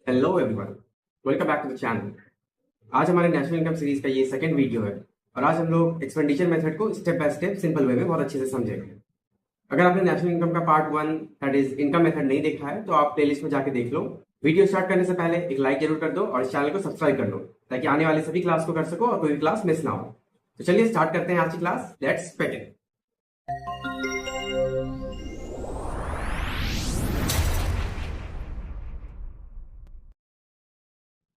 Hello everyone, welcome back to the channel. आज हमारे national income series का ये सेकंड वीडियो है और आज हम लोग एक्सपेंडिचर मेथड को step by step simple way में बहुत अच्छे से समझेंगे। अगर आपने नेशनल इनकम का part 1 that is income method नहीं देखा है तो आप प्लेलिस्ट में जाके देख लो। वीडियो स्टार्ट करने से पहले एक लाइक जरूर कर दो और इस चैनल को सब्सक्राइब कर लो ताकि आने वाली सभी क्लास को कर सको और कोई क्लास मिस ना हो। तो चलिए स्टार्ट करते हैं आज की क्लास। Let's begin.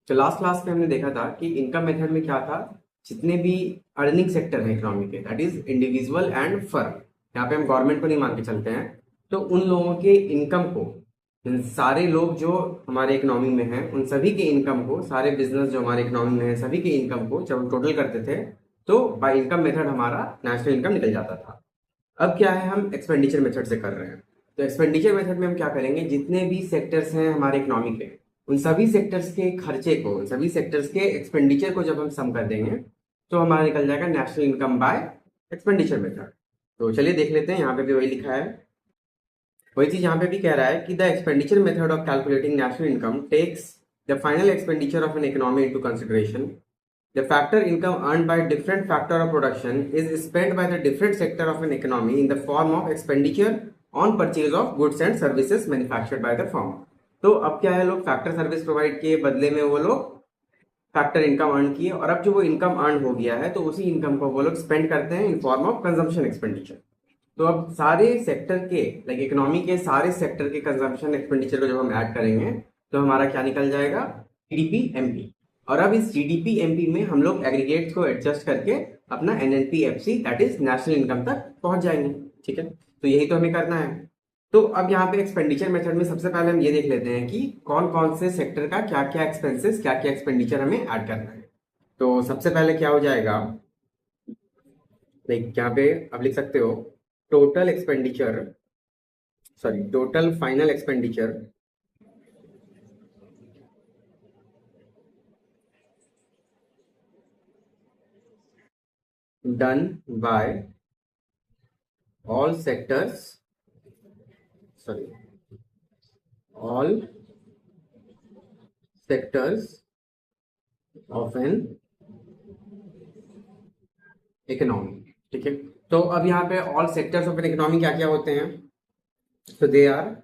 तो लास्ट क्लास में हमने देखा था कि इनकम मेथड में क्या था, जितने भी अर्निंग सेक्टर है इकोनॉमी के that is individual and firm, यहाँ पे हम गवर्नमेंट को नहीं मान के चलते हैं, तो उन लोगों के इनकम को, सारे लोग जो हमारे इकोनॉमी में हैं उन सभी के इनकम को, सारे बिजनेस जो हमारे इकोनॉमी में है सभी के इनकम को जब हम टोटल करते थे तो बाय इनकम मेथड हमारा नेशनल इनकम निकल जाता था। अब क्या है, हम एक्सपेंडिचर मेथड से कर रहे हैं। तो एक्सपेंडिचर मेथड में हम क्या करेंगे, जितने भी सेक्टर्स हैं हमारे इकोनॉमी के उन सभी सेक्टर्स के खर्चे को, उन सभी सेक्टर्स के एक्सपेंडिचर को जब हम सम कर देंगे तो हमारा निकल जाएगा national income by expenditure method. तो चलिए देख लेते हैं, यहाँ पे भी वही लिखा है, वही चीज यहाँ पे भी कह रहा है कि the expenditure method of calculating national income tax the final expenditure of an economy into consideration. The factor income earned by different factor of production is spent by the different sector of an economy in the form of expenditure on purchase of goods and services manufactured by the firm। तो अब क्या है, लोग factor service provide किए, बदले में वो लोग फैक्टर इनकम अर्न किए और अब जो वो इनकम अर्न हो गया है तो उसी इनकम को वो लोग स्पेंड करते हैं in form of consumption expenditure. तो अब सारे सेक्टर के, लाइक इकोनॉमी के सारे सेक्टर के कंजम्पशन एक्सपेंडिचर को जब हम ऐड करेंगे तो हमारा क्या निकल जाएगा, जीडीपी एमपी। और अब इस जीडीपी एमपी में हम लोग एग्रीगेट्स को एडजस्ट करके अपना NNP-FC that is national income तक पहुंच जाएंगे। ठीक है, तो यही तो हमें करना है। तो अब यहाँ पे एक्सपेंडिचर मेथड में सबसे पहले हम ये देख लेते हैं कि कौन कौन से सेक्टर का क्या क्या एक्सपेंसेस, क्या क्या एक्सपेंडिचर हमें ऐड करना है। तो सबसे पहले क्या हो जाएगा, लाइक यहाँ पे आप लिख सकते हो total expenditure, sorry total final expenditure done by all sectors, sorry, all sectors of an economy। ठीक है, तो अब यहाँ पे all sectors of an economy क्या क्या होते हैं, तो they are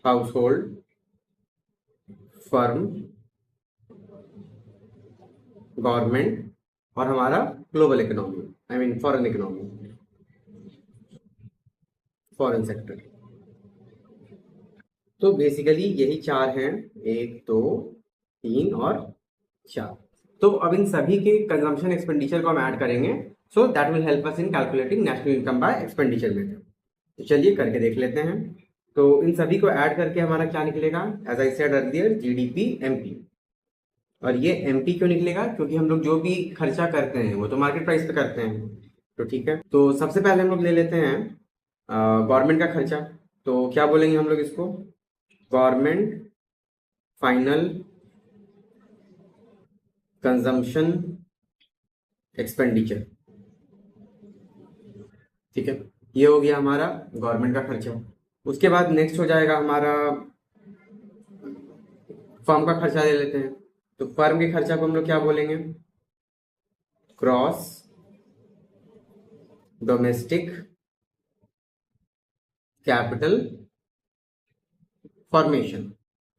household, firm, government और हमारा global economy, I mean foreign economy, foreign sector. तो बेसिकली यही चार हैं, एक दो तीन और चार। तो अब इन सभी के कंजम्पशन एक्सपेंडिचर को हम ऐड करेंगे, so that will help us in calculating national income by expenditure method. तो चलिए करके देख लेते हैं। तो इन सभी को ऐड करके हमारा क्या निकलेगा, as I said earlier, GDP MP. और ये एमपी क्यों निकलेगा, क्योंकि हम लोग जो भी खर्चा करते हैं वो तो मार्केट प्राइस पे करते हैं। तो ठीक है, तो सबसे पहले हम लोग ले लेते हैं गवर्नमेंट का खर्चा। तो क्या बोलेंगे हम लोग इसको, गवर्नमेंट फाइनल कंजम्पशन एक्सपेंडिचर। ठीक है, ये हो गया हमारा गवर्नमेंट का खर्चा। उसके बाद नेक्स्ट हो जाएगा हमारा फर्म का खर्चा ले लेते हैं। तो फर्म के खर्चा को हम लोग क्या बोलेंगे, क्रॉस डोमेस्टिक कैपिटल फॉर्मेशन।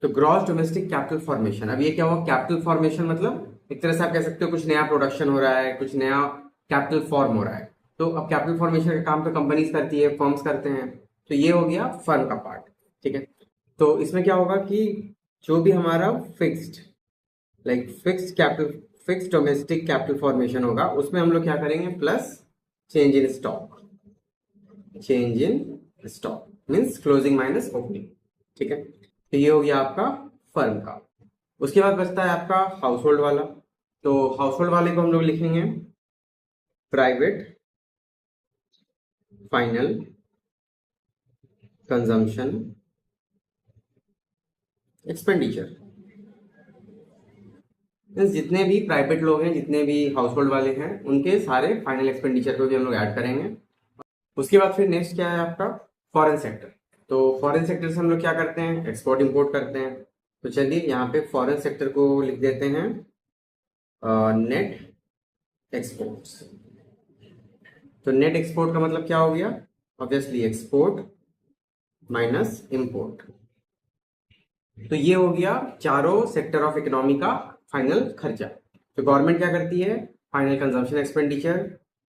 तो ग्रॉस डोमेस्टिक कैपिटल फॉर्मेशन, अब ये क्या हुआ, कैपिटल फॉर्मेशन मतलब एक तरह से आप कह सकते हो कुछ नया प्रोडक्शन हो रहा है, कुछ नया कैपिटल फॉर्म हो रहा है। तो अब कैपिटल फॉर्मेशन का काम तो कंपनीज करती है, फर्म्स करते हैं। तो ये हो गया फर्म का पार्ट। ठीक है, तो इसमें क्या होगा कि जो भी हमारा fixed, like fixed capital, fixed domestic capital formation होगा उसमें हम लोग क्या करेंगे, plus change in stock. Change in stock means closing minus opening. ठीक है, तो ये हो गया आपका फर्म का। उसके बाद बचता है आपका हाउस होल्ड वाला। तो हाउस होल्ड वाले को हम लोग लिखेंगे प्राइवेट फाइनल कंजम्पशन एक्सपेंडिचर। जितने भी प्राइवेट लोग हैं, जितने भी हाउस होल्ड वाले हैं, उनके सारे फाइनल एक्सपेंडिचर को भी हम लोग ऐड करेंगे। उसके बाद फिर नेक्स्ट क्या है आपका फॉरेन सेक्टर। तो फॉरेन सेक्टर से हम लोग क्या करते हैं, एक्सपोर्ट इंपोर्ट करते हैं। तो चलिए यहाँ पे फॉरेन सेक्टर को लिख देते हैं नेट एक्सपोर्ट्स। तो नेट एक्सपोर्ट का मतलब क्या हो गया, ऑब्वियसली एक्सपोर्ट माइनस इंपोर्ट। तो ये हो गया चारों सेक्टर ऑफ इकोनॉमी का फाइनल खर्चा। तो गवर्नमेंट क्या करती है, फाइनल कंजम्पशन एक्सपेंडिचर।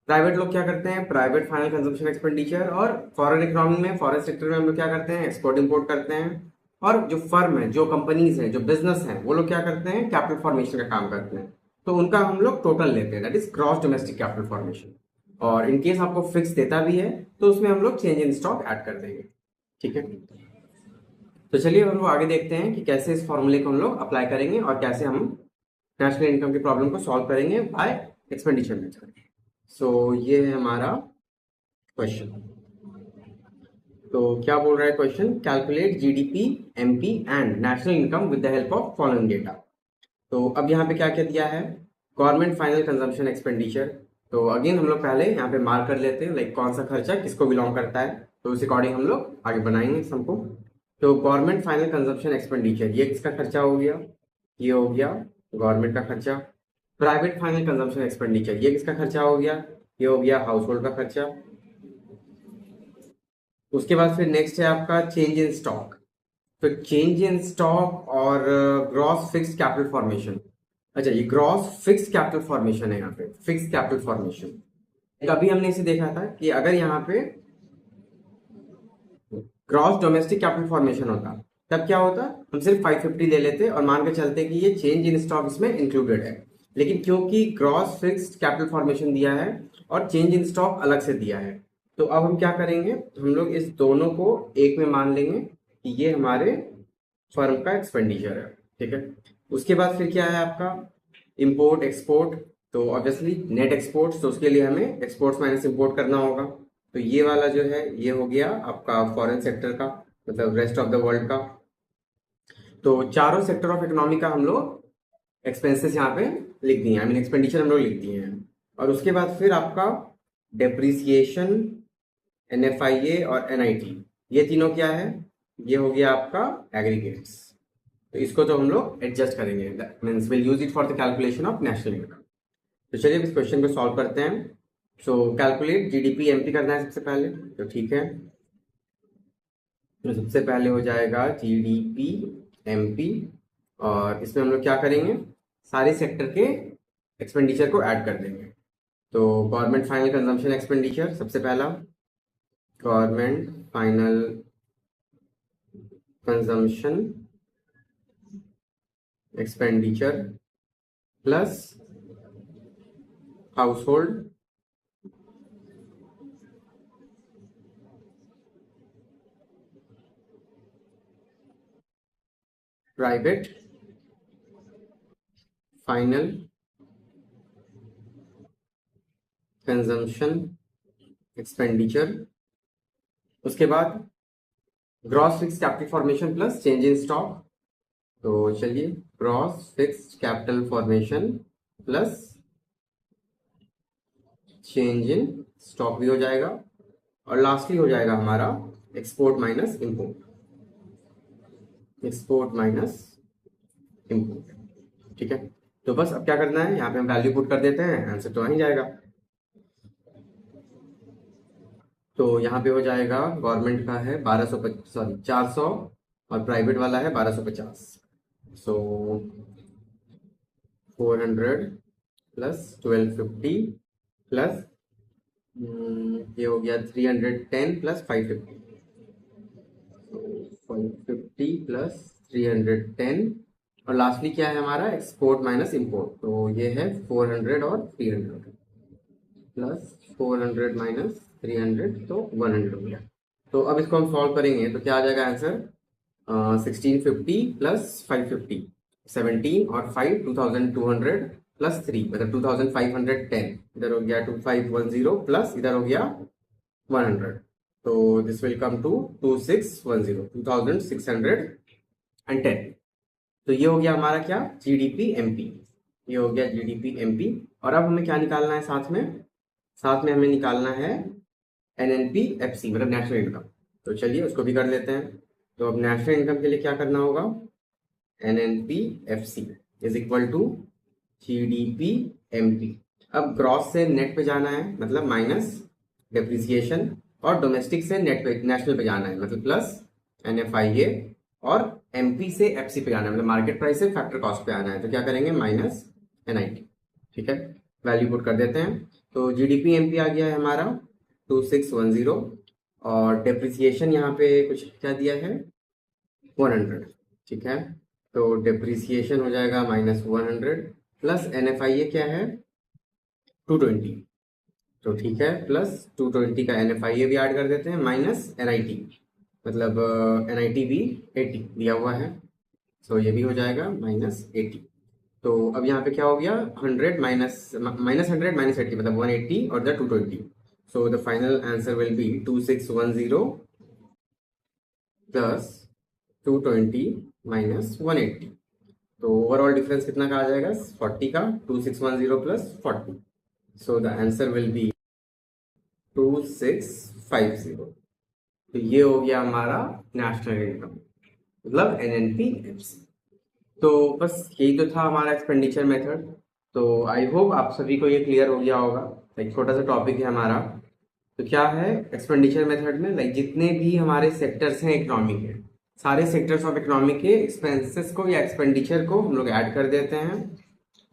प्राइवेट लोग क्या करते हैं, प्राइवेट फाइनल कंजम्पशन एक्सपेंडिचर। और फॉरेन इकोनॉमी में, फॉरेन सेक्टर में हम लोग क्या करते हैं, एक्सपोर्ट इंपोर्ट करते हैं। और जो फर्म है, जो कंपनीज है, जो बिजनेस है, वो लोग क्या करते हैं, कैपिटल फॉर्मेशन का काम करते हैं। तो उनका हम लोग टोटल लेते हैं, that is gross domestic capital formation. और इनकेस आपको फिक्स देता भी है तो उसमें हम लोग चेंज इन स्टॉक ऐड कर देंगे। ठीक है, तो चलिए हम लोग आगे देखते हैं कि कैसे इस फॉर्मूले को हम लोग अप्लाई करेंगे और कैसे हम नेशनल इनकम की प्रॉब्लम को सॉल्व करेंगे बाय एक्सपेंडिचर मेथड। सो ये है हमारा क्वेश्चन। तो क्या बोल रहा है question, calculate GDP, MP and national income with the help of following data. तो अब यहाँ पे क्या क्या दिया है, गवर्नमेंट फाइनल कंजम्पशन एक्सपेंडिचर। तो अगेन हम लोग पहले यहाँ पे मार्क कर लेते हैं, लाइक कौन सा खर्चा किसको बिलोंग करता है। तो उस अकॉर्डिंग हम लोग आगे बनाएंगे सबको। तो गवर्नमेंट फाइनल कंजम्पशन एक्सपेंडिचर, ये किसका खर्चा हो गया, ये हो गया गवर्नमेंट का खर्चा। प्राइवेट फाइनल कंजम्पशन एक्सपेंडिचर, ये किसका खर्चा हो गया, ये हो गया हाउस होल्ड का खर्चा। उसके बाद फिर नेक्स्ट है आपका चेंज इन स्टॉक। तो चेंज इन स्टॉक और ग्रॉस फिक्स्ड कैपिटल फॉर्मेशन। अच्छा, ये ग्रॉस फिक्स्ड कैपिटल फॉर्मेशन है, यहाँ पे फिक्स्ड कैपिटल फॉर्मेशन। अभी हमने इसे देखा था कि अगर यहाँ पे ग्रॉस डोमेस्टिक कैपिटल फॉर्मेशन होता तब क्या होता, हम सिर्फ 550 ले लेते और मान के चलते कि ये चेंज इन स्टॉक इसमें इंक्लूडेड है। लेकिन क्योंकि ग्रॉस फिक्स्ड कैपिटल फॉर्मेशन दिया है और चेंज इन स्टॉक अलग से दिया है, तो अब हम क्या करेंगे, हम लोग इस दोनों को एक में मान लेंगे कि ये हमारे फर्म का एक्सपेंडिचर है। ठीक है, उसके बाद फिर क्या है आपका इंपोर्ट एक्सपोर्ट। तो ऑब्वियसली नेट एक्सपोर्ट्स, तो उसके लिए हमें एक्सपोर्ट्स माइनस इंपोर्ट करना होगा। तो ये वाला जो है ये हो गया आपका फॉरेन सेक्टर का, मतलब रेस्ट ऑफ द वर्ल्ड का। तो चारों सेक्टर ऑफ इकोनॉमी का हम लोग एक्सपेंसेस यहाँ पे लिख दिए, आई मीन एक्सपेंडिचर हम लोग लिख दिए हैं। और उसके बाद फिर आपका डेप्रिसिएशन, एनएफआईए और एनआईटी, ये तीनों क्या है, ये हो गया आपका एग्रीगेट्स। तो इसको तो हम लोग एडजस्ट करेंगे, means will use it for the calculation of national income. तो चलिए इस क्वेश्चन को सॉल्व करते हैं। सो कैलकुलेट जीडीपी एमपी करना है सबसे पहले, तो ठीक है। तो सबसे पहले हो जाएगा जीडीपी एमपी, और इसमें हम लोग क्या करेंगे, सारे सेक्टर के एक्सपेंडिचर को ऐड कर देंगे। तो गवर्नमेंट फाइनल कंजम्पशन एक्सपेंडिचर सबसे पहला, government final consumption expenditure plus household private final consumption expenditure. उसके बाद gross fix capital formation plus change in stock. तो चलिए gross fixed capital formation plus change in stock भी हो जाएगा। और लास्टली हो जाएगा हमारा export minus import, export minus import. ठीक है, तो बस अब क्या करना है, यहाँ पे हम वैल्यू पुट कर देते हैं, आंसर तो आ ही जाएगा। तो यहाँ पे हो जाएगा गवर्नमेंट का है 400 और प्राइवेट वाला है 1250। सो 400 प्लस 1250 प्लस ये हो गया 310 प्लस 550। 550 प्लस 310 और लास्टली क्या है हमारा, एक्सपोर्ट माइनस इंपोर्ट। तो ये है 400 और 300 प्लस 400 माइनस 300, तो 100 हो गया। तो अब इसको हम सॉल्व करेंगे तो क्या आ जाएगा आंसर, 1650 प्लस 550 17 और 5 2200 प्लस 3 मतलब 2510। इधर हो गया 2510 प्लस इधर हो गया 100। तो दिस विल कम टू 2610, 2610। तो ये हो गया हमारा क्या, जीडीपी एमपी, ये हो गया जीडीपी एमपी। और अब हमें क्या निकालना है साथ में, साथ में हमें निकालना है एनएनपी एफसी मतलब नेशनल इनकम। तो चलिए उसको भी कर लेते हैं। तो अब नेशनल इनकम के लिए क्या करना होगा, NNP/FC is equal to GDP/MP। अब ग्रॉस से नेट पे जाना है, मतलब माइनस डेप्रिसिएशन, और डोमेस्टिक से नेट पे नेशनल पे जाना है, मतलब प्लस NFIA, और MP से FC पे जाना है, मतलब मार्केट प्राइस से फैक्टर कॉस्ट पे आना है। तो क्या करेंगे, माइनस NIT। ठीक है, वैल्यू पुट कर देते हैं। तो GDP/MP आ गया है हमारा 2610, और डेप्रिसिएशन यहाँ पे कुछ क्या दिया है, 100। ठीक है, तो डेप्रिसिएशन हो जाएगा -100, प्लस NFIA क्या है 220। तो ठीक है, प्लस 220 का NFIA भी ऐड कर देते हैं, माइनस NIT, मतलब NIT भी 80 दिया हुआ है। सो ये भी हो जाएगा -80। तो अब यहाँ पे क्या हो गया, 100 -100 -80, मतलब 180 और the 220। So the final answer will be 2610 plus 220 minus 180। तो ओवरऑल डिफरेंस कितना का आ जाएगा, 40 का, 2610 plus 40। So the answer will be 2650। तो ये हो गया हमारा नेशनल इनकम, मतलब NNP/FC। तो बस यही तो था हमारा एक्सपेंडिचर मेथड। तो आई होप आप सभी को ये क्लियर हो गया होगा। एक छोटा सा टॉपिक है हमारा। तो क्या है एक्सपेंडिचर मेथड में, लाइक जितने भी हमारे सेक्टर्स हैं इकोनॉमी के, सारे सेक्टर्स ऑफ इकोनॉमी के एक्सपेंसेस को या एक्सपेंडिचर को हम लोग ऐड कर देते हैं,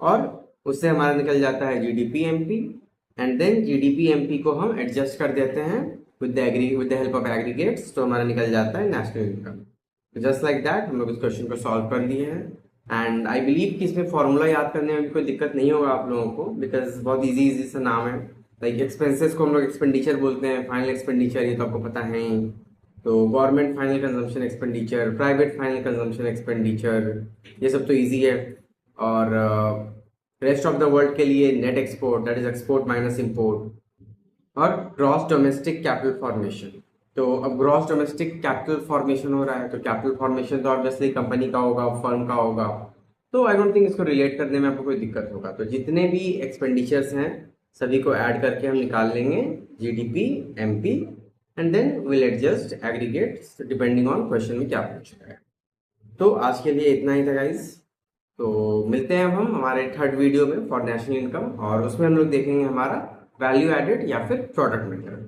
और उससे हमारा निकल जाता है GDP/MP, एंड देन GDP/MP को हम एडजस्ट कर देते हैं with the help of aggregates, तो हमारा निकल जाता है national income. Just like that हम लोग इस क्वेश्चन को सॉल्व कर लिए हैं। एंड आई बिलीव कि इसमें फॉर्मूला याद करने में भी कोई दिक्कत नहीं होगा आप लोगों को, बिकॉज बहुत इजी सा नाम है। लाइक एक्सपेंसेस को हम लोग एक्सपेंडिचर बोलते हैं, फाइनल एक्सपेंडिचर ये तो आपको पता है ही। तो government final consumption expenditure, private final consumption expenditure, ये सब तो इजी है। और रेस्ट ऑफ द वर्ल्ड के लिए net export, that is export minus import, और ग्रॉस डोमेस्टिक कैपिटल फॉर्मेशन। तो अब ग्रॉस डोमेस्टिक कैपिटल फॉर्मेशन हो रहा है, तो कैपिटल फॉर्मेशन तो ऑब्वियसली कंपनी का होगा, फर्म का होगा। तो आई डोंट थिंक इसको रिलेट करने में आपको कोई दिक्कत होगा। तो जितने भी एक्सपेंडिचर्स हैं सभी को ऐड करके हम निकाल लेंगे GDP/MP, and then will adjust aggregates depending on question में क्या पूछ रहा है। तो आज के लिए इतना ही था गाइज। तो मिलते हैं अब हम हमारे थर्ड वीडियो में फॉर नेशनल इनकम, और उसमें हम लोग देखेंगे हमारा वैल्यू एडेड या फिर प्रोडक्ट मेथड।